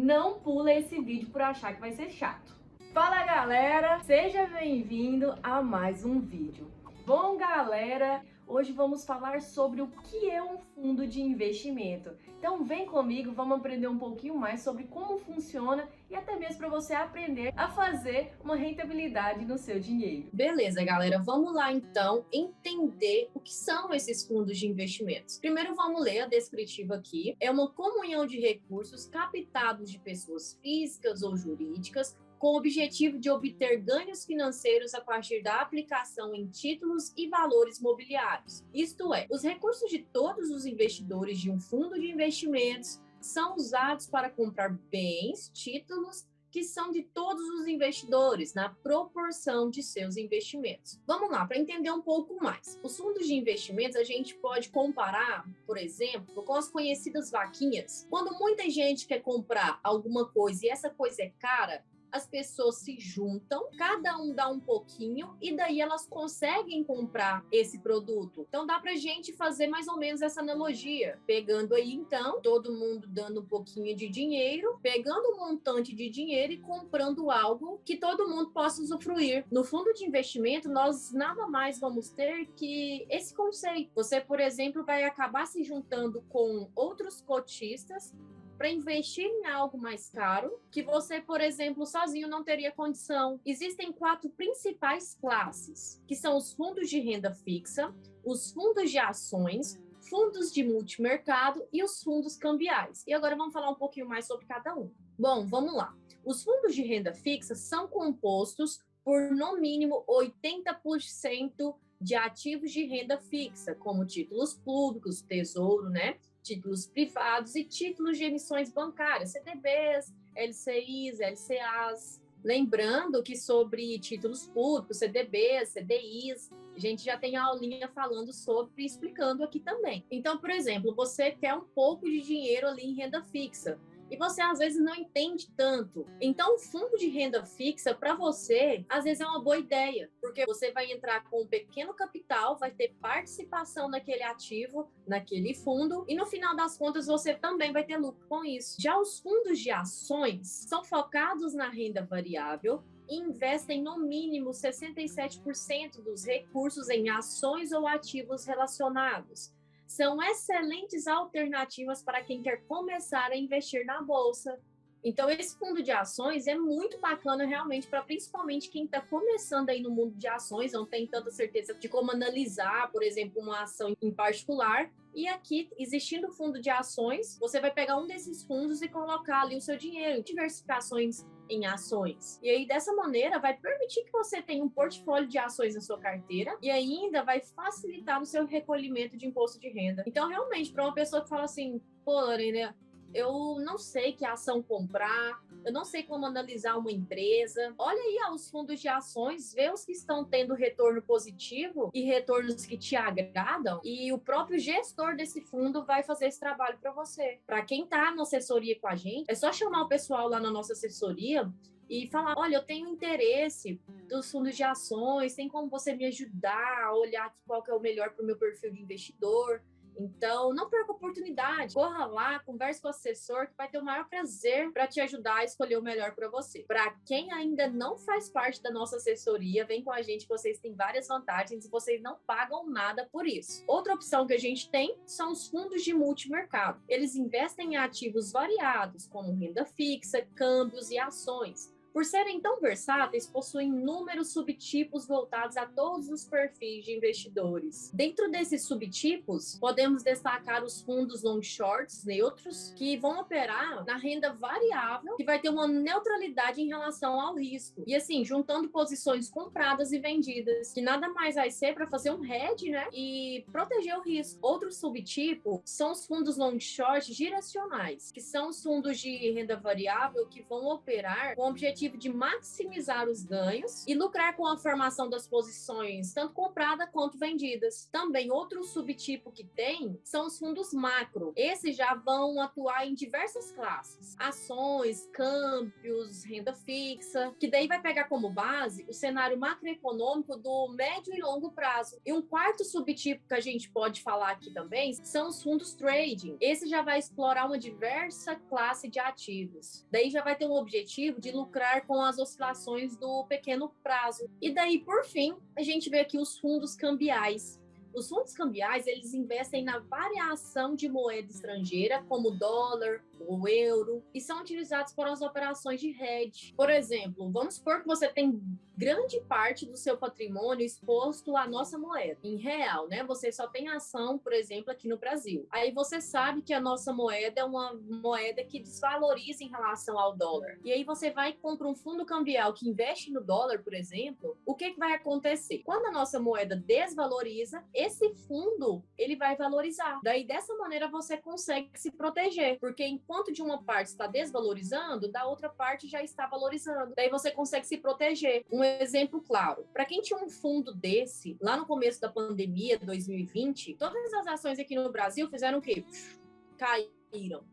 não pula esse vídeo por achar que vai ser chato. Fala galera, seja bem-vindo a mais um vídeo. Bom galera, hoje vamos falar sobre o que é um fundo de investimento. Então vem comigo, vamos aprender um pouquinho mais sobre como funciona e até mesmo para você aprender a fazer uma rentabilidade no seu dinheiro. Beleza, galera, vamos lá então entender o que são esses fundos de investimentos. Primeiro vamos ler a descritiva aqui. É uma comunhão de recursos captados de pessoas físicas ou jurídicas com o objetivo de obter ganhos financeiros a partir da aplicação em títulos e valores mobiliários. Isto é, os recursos de todos os investidores de um fundo de investimentos são usados para comprar bens, títulos que são de todos os investidores, na proporção de seus investimentos. Vamos lá, para entender um pouco mais. Os fundos de investimentos a gente pode comparar, por exemplo, com as conhecidas vaquinhas. Quando muita gente quer comprar alguma coisa e essa coisa é cara, as pessoas se juntam, cada um dá um pouquinho e daí elas conseguem comprar esse produto. Então dá pra gente fazer mais ou menos essa analogia, pegando aí então, todo mundo dando um pouquinho de dinheiro, pegando um montante de dinheiro e comprando algo que todo mundo possa usufruir. No fundo de investimento, nós nada mais vamos ter que esse conceito. Você, por exemplo, vai acabar se juntando com outros cotistas para investir em algo mais caro, que você, por exemplo, sozinho não teria condição. Existem 4 principais classes, que são os fundos de renda fixa, os fundos de ações, fundos de multimercado e os fundos cambiais. E agora vamos falar um pouquinho mais sobre cada um. Bom, vamos lá. Os fundos de renda fixa são compostos por, no mínimo, 80% de ativos de renda fixa, como títulos públicos, tesouro, né? Títulos privados e títulos de emissões bancárias, CDBs, LCIs, LCAs. Lembrando que sobre títulos públicos, CDBs, CDIs, a gente já tem a aulinha falando sobre, explicando aqui também. Então, por exemplo, você quer um pouco de dinheiro ali em renda fixa, e você às vezes não entende tanto. Então, o fundo de renda fixa, para você, às vezes é uma boa ideia, porque você vai entrar com um pequeno capital, vai ter participação naquele ativo, naquele fundo, e no final das contas você também vai ter lucro com isso. Já os fundos de ações são focados na renda variável e investem no mínimo 67% dos recursos em ações ou ativos relacionados. São excelentes alternativas para quem quer começar a investir na bolsa. Então, esse fundo de ações é muito bacana realmente para principalmente quem está começando aí no mundo de ações, não tem tanta certeza de como analisar, por exemplo, uma ação em particular. E aqui, existindo o fundo de ações, você vai pegar um desses fundos e colocar ali o seu dinheiro em diversificações em ações. E aí, dessa maneira, vai permitir que você tenha um portfólio de ações na sua carteira e ainda vai facilitar no seu recolhimento de imposto de renda. Então, realmente, para uma pessoa que fala assim, pô, Lorena, eu não sei que ação comprar, eu não sei como analisar uma empresa. Olha aí os fundos de ações, vê os que estão tendo retorno positivo e retornos que te agradam, e o próprio gestor desse fundo vai fazer esse trabalho para você. Para quem está na assessoria com a gente, é só chamar o pessoal lá na nossa assessoria e falar, olha, eu tenho interesse dos fundos de ações, tem como você me ajudar a olhar qual que é o melhor para o meu perfil de investidor? Então, não perca a oportunidade, corra lá, converse com o assessor que vai ter o maior prazer para te ajudar a escolher o melhor para você. Para quem ainda não faz parte da nossa assessoria, vem com a gente, vocês têm várias vantagens e vocês não pagam nada por isso. Outra opção que a gente tem são os fundos de multimercado. Eles investem em ativos variados, como renda fixa, câmbios e ações. Por serem tão versáteis, possuem inúmeros subtipos voltados a todos os perfis de investidores. Dentro desses subtipos, podemos destacar os fundos long shorts neutros, que vão operar na renda variável, que vai ter uma neutralidade em relação ao risco. E assim, juntando posições compradas e vendidas, que nada mais vai ser para fazer um hedge, né? E proteger o risco. Outro subtipo são os fundos long short direcionais, que são os fundos de renda variável que vão operar com o objetivo objetivo de maximizar os ganhos e lucrar com a formação das posições, tanto compradas quanto vendidas. Também outro subtipo que tem são os fundos macro. Esses já vão atuar em diversas classes: ações, câmbios, renda fixa, que daí vai pegar como base o cenário macroeconômico do médio e longo prazo. E um quarto subtipo que a gente pode falar aqui também são os fundos trading. Esse já vai explorar uma diversa classe de ativos. Daí já vai ter um objetivo de lucrar com as oscilações do pequeno prazo. E daí, por fim, a gente vê aqui os fundos cambiais. Os fundos cambiais, eles investem na variação de moeda estrangeira, como o dólar, o euro, e são utilizados para as operações de hedge. Por exemplo, vamos supor que você tem grande parte do seu patrimônio exposto à nossa moeda, em real, né? Você só tem ação, por exemplo, aqui no Brasil. Aí você sabe que a nossa moeda é uma moeda que desvaloriza em relação ao dólar. E aí você vai e compra um fundo cambial que investe no dólar, por exemplo, o que vai acontecer? Quando a nossa moeda desvaloriza, esse fundo, ele vai valorizar. Daí, dessa maneira, você consegue se proteger, porque enquanto de uma parte está desvalorizando, da outra parte já está valorizando. Daí você consegue se proteger. Um exemplo claro, para quem tinha um fundo desse, lá no começo da pandemia, 2020, todas as ações aqui no Brasil fizeram o quê? Caíram.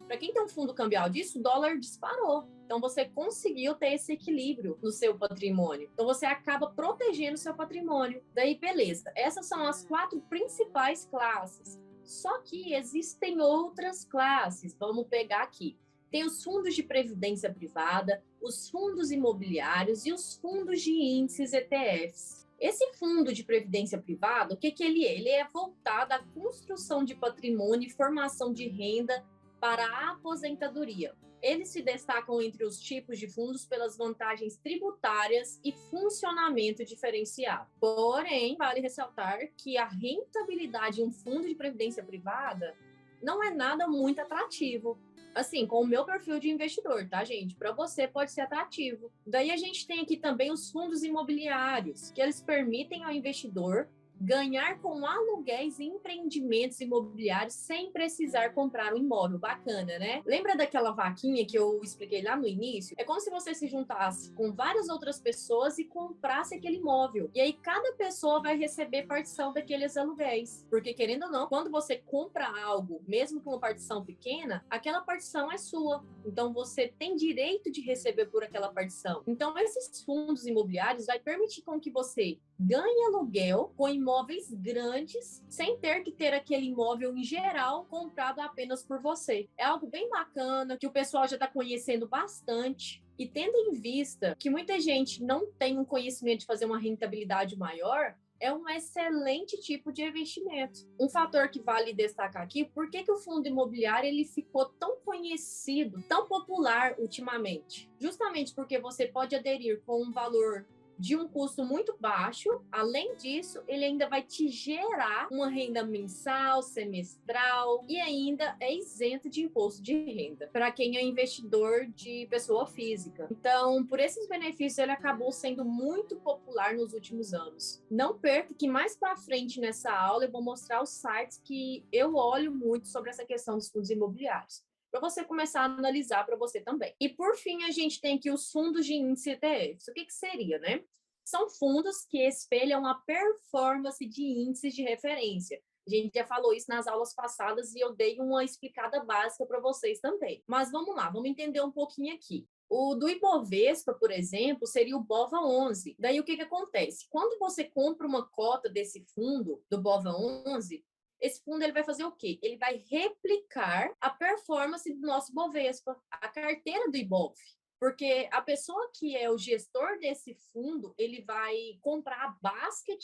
Para quem tem um fundo cambial disso, o dólar disparou. Então, você conseguiu ter esse equilíbrio no seu patrimônio. Então, você acaba protegendo o seu patrimônio. Daí, beleza. Essas são as 4 principais classes. Só que existem outras classes. Vamos pegar aqui. Tem os fundos de previdência privada, os fundos imobiliários e os fundos de índices ETFs. Esse fundo de previdência privada, o que ele é? Ele é voltado à construção de patrimônio e formação de renda para a aposentadoria. Eles se destacam entre os tipos de fundos pelas vantagens tributárias e funcionamento diferenciado. Porém, vale ressaltar que a rentabilidade em um fundo de previdência privada não é nada muito atrativo. Assim, com o meu perfil de investidor, tá, gente? Para você pode ser atrativo. Daí a gente tem aqui também os fundos imobiliários, que eles permitem ao investidor ganhar com aluguéis e empreendimentos imobiliários sem precisar comprar um imóvel. Bacana, né? Lembra daquela vaquinha que eu expliquei lá no início? É como se você se juntasse com várias outras pessoas e comprasse aquele imóvel. E aí cada pessoa vai receber partição daqueles aluguéis. Porque, querendo ou não, quando você compra algo, mesmo com uma partição pequena, aquela partição é sua. Então, você tem direito de receber por aquela partição. Então, esses fundos imobiliários vai permitir com que você ganhe aluguel com imóveis grandes, sem ter que ter aquele imóvel em geral comprado apenas por você. É algo bem bacana, que o pessoal já está conhecendo bastante. E tendo em vista que muita gente não tem um conhecimento de fazer uma rentabilidade maior, é um excelente tipo de investimento. Um fator que vale destacar aqui, por que o fundo imobiliário ele ficou tão conhecido, tão popular ultimamente? Justamente porque você pode aderir com um valor de um custo muito baixo. Além disso, ele ainda vai te gerar uma renda mensal, semestral e ainda é isento de imposto de renda para quem é investidor de pessoa física. Então, por esses benefícios, ele acabou sendo muito popular nos últimos anos. Não perca que mais para frente nessa aula eu vou mostrar os sites que eu olho muito sobre essa questão dos fundos imobiliários, para você começar a analisar para você também. E por fim, a gente tem aqui os fundos de índice ETFs. O que seria, né? São fundos que espelham a performance de índices de referência. A gente já falou isso nas aulas passadas e eu dei uma explicada básica para vocês também. Mas vamos lá, vamos entender um pouquinho aqui. O do Ibovespa, por exemplo, seria o BOVA11. Daí o que acontece? Quando você compra uma cota desse fundo, do BOVA11, esse fundo ele vai fazer o quê? Ele vai replicar a performance do nosso Bovespa, a carteira do Ibov. Porque a pessoa que é o gestor desse fundo, ele vai comprar a basket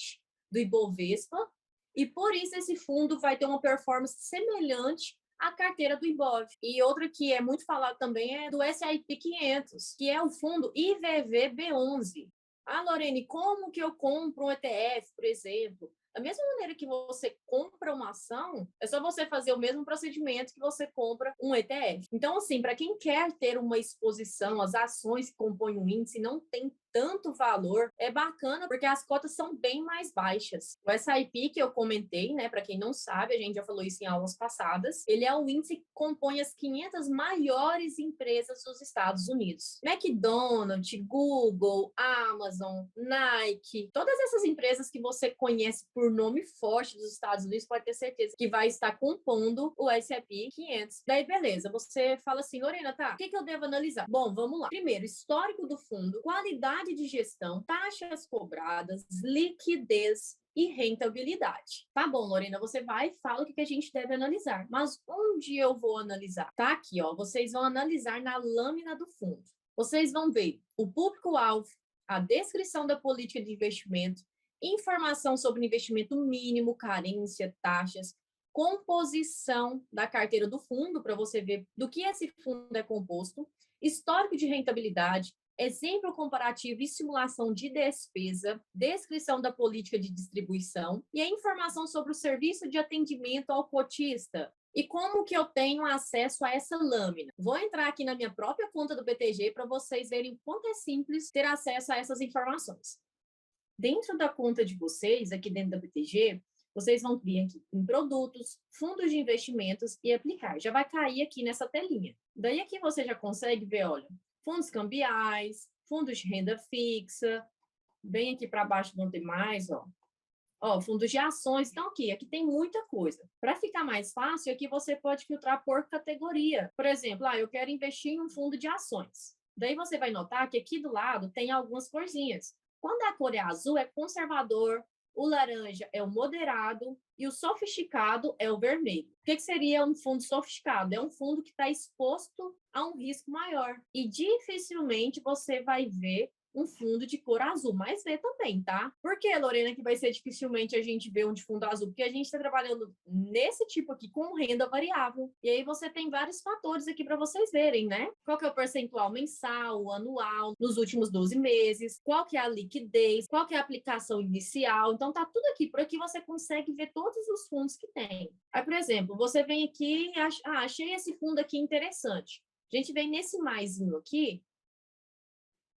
do Ibovespa e por isso esse fundo vai ter uma performance semelhante à carteira do Ibov. E outra que é muito falado também é do S&P 500, que é o fundo IVVB11. Ah, Lorene, como que eu compro um ETF, por exemplo? Da mesma maneira que você compra uma ação, é só você fazer o mesmo procedimento que você compra um ETF. Então, assim, para quem quer ter uma exposição às ações que compõem o índice, não tem tanto valor, é bacana porque as cotas são bem mais baixas. O SIP que eu comentei, né, para quem não sabe, a gente já falou isso em aulas passadas, ele é o índice que compõe as 500 maiores empresas dos Estados Unidos. McDonald's, Google, Amazon, Nike, todas essas empresas que você conhece por nome forte dos Estados Unidos, pode ter certeza que vai estar compondo o S&P 500. Daí, beleza, você fala assim, Lorena, tá, o que eu devo analisar? Bom, vamos lá. Primeiro, histórico do fundo, qualidade de gestão, taxas cobradas, liquidez e rentabilidade. Tá bom, Lorena, você vai e fala o que a gente deve analisar. Mas onde eu vou analisar? Tá aqui, ó, vocês vão analisar na lâmina do fundo. Vocês vão ver o público-alvo, a descrição da política de investimento, informação sobre investimento mínimo, carência, taxas, composição da carteira do fundo, para você ver do que esse fundo é composto, histórico de rentabilidade, exemplo comparativo e simulação de despesa, descrição da política de distribuição e a informação sobre o serviço de atendimento ao cotista. E como que eu tenho acesso a essa lâmina? Vou entrar aqui na minha própria conta do BTG para vocês verem quanto é simples ter acesso a essas informações. Dentro da conta de vocês, aqui dentro da BTG, vocês vão vir aqui em produtos, fundos de investimentos e aplicar. Já vai cair aqui nessa telinha. Daí aqui você já consegue ver, olha, fundos cambiais, fundos de renda fixa, bem aqui para baixo vão ter mais, ó. Ó, fundos de ações. Então, aqui tem muita coisa. Para ficar mais fácil, aqui você pode filtrar por categoria. Por exemplo, eu quero investir em um fundo de ações. Daí você vai notar que aqui do lado tem algumas corzinhas. Quando a cor é azul, é conservador, o laranja é o moderado e o sofisticado é o vermelho. O que seria um fundo sofisticado? É um fundo que está exposto a um risco maior. E dificilmente você vai ver um fundo de cor azul, mas vê também, tá? Por que, Lorena, que vai ser dificilmente a gente ver um de fundo azul? Porque a gente está trabalhando nesse tipo aqui com renda variável. E aí você tem vários fatores aqui para vocês verem, né? Qual que é o percentual mensal, anual, nos últimos 12 meses, qual que é a liquidez, qual que é a aplicação inicial. Então tá tudo aqui, por aqui você consegue ver todos os fundos que tem. Aí, por exemplo, você vem aqui e achei esse fundo aqui interessante. A gente vem nesse maisinho aqui,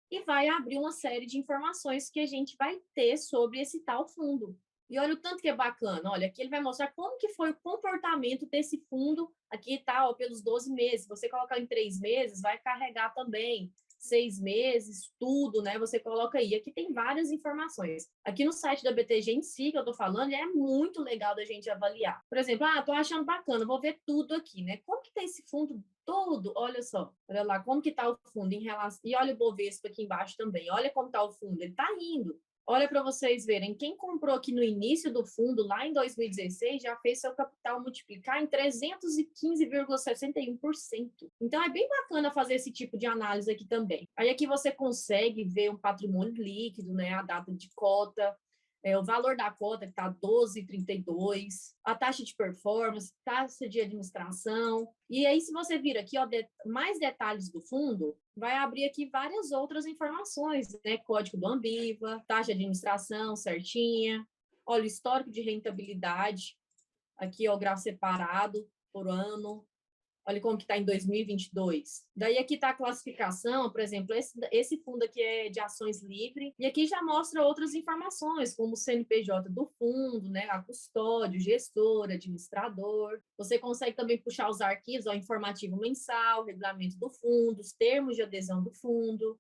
e vai abrir uma série de informações que a gente vai ter sobre esse tal fundo. E olha o tanto que é bacana. Olha, aqui ele vai mostrar como que foi o comportamento desse fundo aqui, tá, ó, pelos 12 meses. Você colocar em 3 meses, vai carregar também. 6 meses, tudo, né? Você coloca aí. Aqui tem várias informações. Aqui no site da BTG em si, que eu tô falando, é muito legal da gente avaliar. Por exemplo, tô achando bacana, vou ver tudo aqui, né? Como que tá esse fundo todo? Olha só, olha lá, como que tá o fundo em relação... E olha o Bovespa aqui embaixo também. Olha como tá o fundo, ele tá indo. Olha para vocês verem, quem comprou aqui no início do fundo, lá em 2016, já fez seu capital multiplicar em 315,61%. Então, é bem bacana fazer esse tipo de análise aqui também. Aí aqui você consegue ver um patrimônio líquido, né, a data de cota, o valor da cota que está 12,32, a taxa de performance, taxa de administração. E aí, se você vir aqui, ó, mais detalhes do fundo, vai abrir aqui várias outras informações, né? Código do Anbiva, taxa de administração certinha, olha o histórico de rentabilidade, aqui, ó, o gráfico separado por ano. Olha como que está em 2022. Daí aqui está a classificação, por exemplo, esse fundo aqui é de ações livre, e aqui já mostra outras informações, como o CNPJ do fundo, né, a custódio, gestor, administrador. Você consegue também puxar os arquivos, ó, informativo mensal, regulamento do fundo, os termos de adesão do fundo.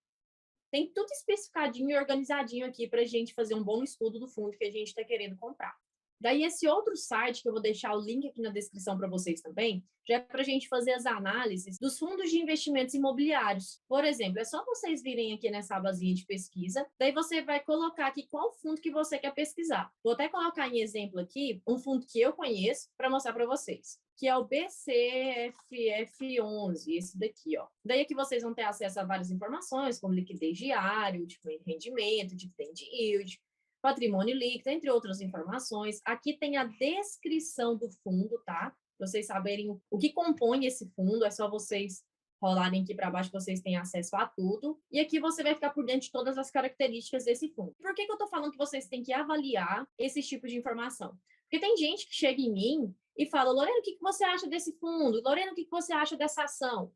Tem tudo especificadinho e organizadinho aqui para a gente fazer um bom estudo do fundo que a gente está querendo comprar. Daí, esse outro site, que eu vou deixar o link aqui na descrição para vocês também, já é para a gente fazer as análises dos fundos de investimentos imobiliários. Por exemplo, é só vocês virem aqui nessa abazinha de pesquisa, daí você vai colocar aqui qual fundo que você quer pesquisar. Vou até colocar em exemplo aqui um fundo que eu conheço para mostrar para vocês, que é o BCFF11, esse daqui, ó. Daí aqui vocês vão ter acesso a várias informações, como liquidez diário, tipo rendimento, dividend yield, patrimônio líquido, entre outras informações. Aqui tem a descrição do fundo, tá? Para vocês saberem o que compõe esse fundo, é só vocês rolarem aqui para baixo que vocês têm acesso a tudo. E aqui você vai ficar por dentro de todas as características desse fundo. Por que eu estou falando que vocês têm que avaliar esse tipo de informação? Porque tem gente que chega em mim e fala, Lorena, o que você acha desse fundo? Lorena, o que você acha dessa ação?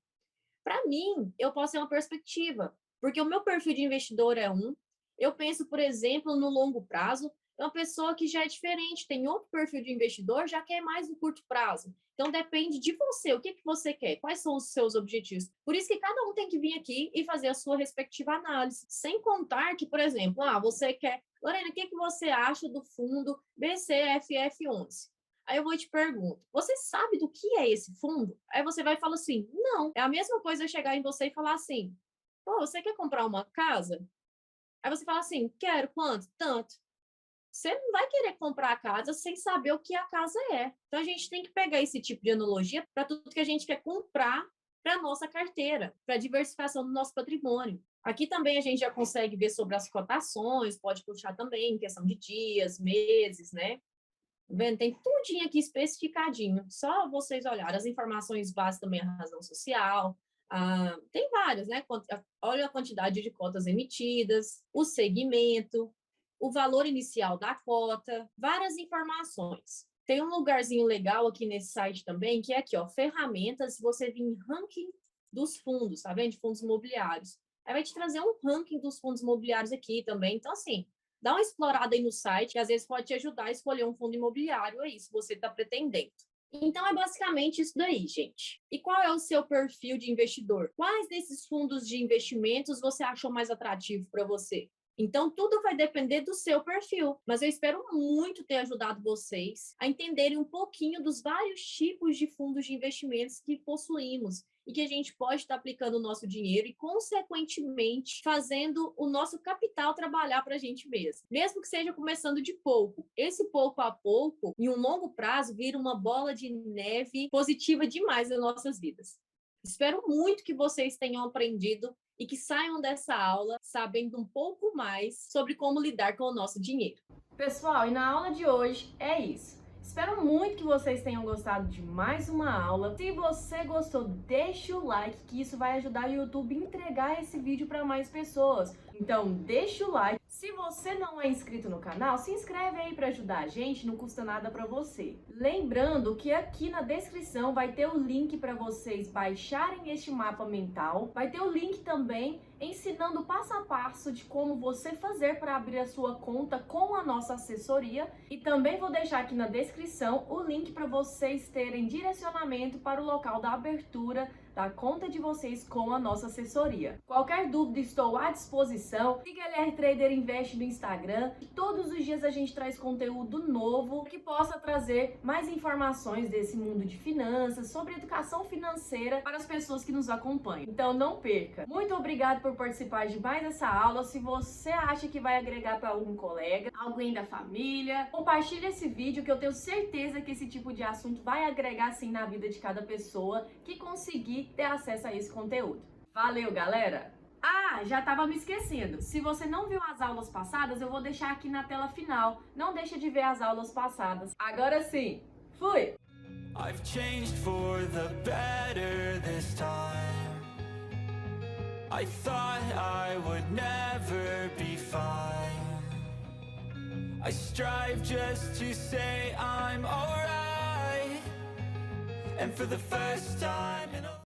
Para mim, eu posso ter uma perspectiva. Porque o meu perfil de investidor é um. Eu penso, por exemplo, no longo prazo. É uma pessoa que já é diferente, tem outro perfil de investidor, já quer mais no curto prazo. Então, depende de você, o que você quer, quais são os seus objetivos. Por isso que cada um tem que vir aqui e fazer a sua respectiva análise. Sem contar que, por exemplo, você quer... Lorena, o que você acha do fundo BCFF11? Aí eu vou te perguntar, você sabe do que é esse fundo? Aí você vai falar assim, não. É a mesma coisa eu chegar em você e falar assim, pô, você quer comprar uma casa? Aí você fala assim, quero, quanto? Tanto. Você não vai querer comprar a casa sem saber o que a casa é. Então, a gente tem que pegar esse tipo de analogia para tudo que a gente quer comprar para a nossa carteira, para a diversificação do nosso patrimônio. Aqui também a gente já consegue ver sobre as cotações, pode puxar também em questão de dias, meses, né? Vendo? Tem tudinho aqui especificadinho. Só vocês olharem. As informações básicas também, a razão social. Tem vários, né? Olha a quantidade de cotas emitidas, o segmento, o valor inicial da cota, várias informações. Tem um lugarzinho legal aqui nesse site também, que é aqui, ó, ferramentas, você vir em ranking dos fundos, tá vendo? De fundos imobiliários. Aí vai te trazer um ranking dos fundos imobiliários aqui também. Então, assim, dá uma explorada aí no site, que às vezes pode te ajudar a escolher um fundo imobiliário aí, se você está pretendendo. Então, é basicamente isso daí, gente. E qual é o seu perfil de investidor? Quais desses fundos de investimentos você achou mais atrativo para você? Então, tudo vai depender do seu perfil. Mas eu espero muito ter ajudado vocês a entenderem um pouquinho dos vários tipos de fundos de investimentos que possuímos e que a gente pode estar aplicando o nosso dinheiro e, consequentemente, fazendo o nosso capital trabalhar para a gente mesmo que seja começando de pouco. Esse pouco a pouco, em um longo prazo, vira uma bola de neve positiva demais nas nossas vidas. Espero muito que vocês tenham aprendido e que saiam dessa aula sabendo um pouco mais sobre como lidar com o nosso dinheiro. Pessoal, e na aula de hoje é isso. Espero muito que vocês tenham gostado de mais uma aula. Se você gostou, deixa o like, que isso vai ajudar o YouTube a entregar esse vídeo para mais pessoas. Então, deixa o like. Se você não é inscrito no canal, se inscreve aí para ajudar a gente, não custa nada para você. Lembrando que aqui na descrição vai ter o link para vocês baixarem este mapa mental. Vai ter o link também ensinando passo a passo de como você fazer para abrir a sua conta com a nossa assessoria. E também vou deixar aqui na descrição o link para vocês terem direcionamento para o local da abertura da conta de vocês com a nossa assessoria. Qualquer dúvida, estou à disposição. Siga LR Trader Invest no Instagram. Todos os dias a gente traz conteúdo novo que possa trazer mais informações desse mundo de finanças, sobre educação financeira para as pessoas que nos acompanham. Então não perca. Muito obrigada por participar de mais essa aula. Se você acha que vai agregar para algum colega, alguém da família, compartilhe esse vídeo, que eu tenho certeza que esse tipo de assunto vai agregar sim na vida de cada pessoa que conseguir ter acesso a esse conteúdo. Valeu, galera! Já tava me esquecendo. Se você não viu as aulas passadas, eu vou deixar aqui na tela final. Não deixa de ver as aulas passadas. Agora sim, fui! I've changed for the better this time. I thought I would never be fine. I strive just to say I'm alright. And for the first time in a